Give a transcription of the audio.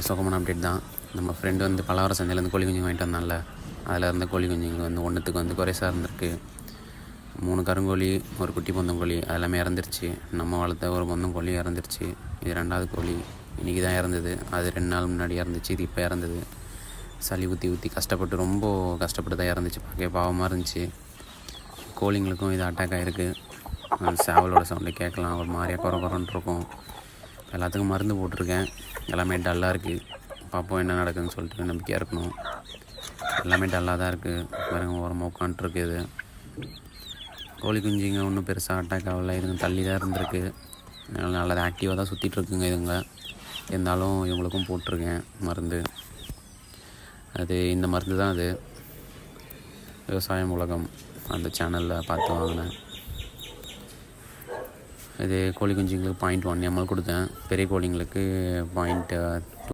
சுகமான அப்டேட் தான். நம்ம ஃப்ரெண்டு வந்து பலவர சந்தையிலேருந்து கோழி குஞ்சுங்க வாங்கிட்டு வந்தான்ல, அதில் இருந்த கோழி குஞ்சுங்க வந்து ஒன்றுத்துக்கு வந்து குறைசாக இருந்திருக்கு. 3 கருங்கோழி, ஒரு குட்டி பொந்தங்கோழி அது எல்லாமே இறந்துருச்சு. நம்ம வளர்த்த ஒரு பொந்தங்கோழி இறந்துருச்சு. இது 2வது கோழி. இன்றைக்கி தான் இறந்தது. அது 2 நாள் முன்னாடி இறந்துச்சு. இது இப்போ இறந்தது. சளி ஊற்றி கஷ்டப்பட்டு ரொம்ப கஷ்டப்பட்டு தான் இறந்துச்சு. பார்க்க பாவமாக இருந்துச்சு. கோழிங்களுக்கும் இது அட்டாக் ஆகிருக்கு. சேவலோட சவுண்டு கேட்கலாம், ஒரு மாதிரியாக குறன்னு இருக்கும். எல்லாத்துக்கும் மருந்து போட்டிருக்கேன். எல்லாமே டல்லாக இருக்குது. பார்ப்போம் என்ன நடக்குதுன்னு சொல்லிட்டு நம்பிக்கையாக இருக்கணும். எல்லாமே டல்லாக தான் இருக்குது. பாருங்க ஓரமாக உட்காந்துட்ருக்கு. இது கோழி குஞ்சுங்க ஒன்றும் பெருசாக அட்டாக் ஆகலை. இதுங்க தள்ளி தான் இருந்திருக்கு. நல்லா ஆக்டிவாக தான் சுற்றிட்டுருக்குங்க இதுங்க. இருந்தாலும் இவங்களுக்கும் போட்டிருக்கேன் மருந்து. அது இந்த மருந்து தான் அது. விவசாயம் உலகம் அந்த சேனலில் பார்த்து வாங்கினேன். இது கோழி குஞ்சுங்களுக்கு 0.1 ml கொடுத்தேன். பெரிய கோழிங்களுக்கு 0.3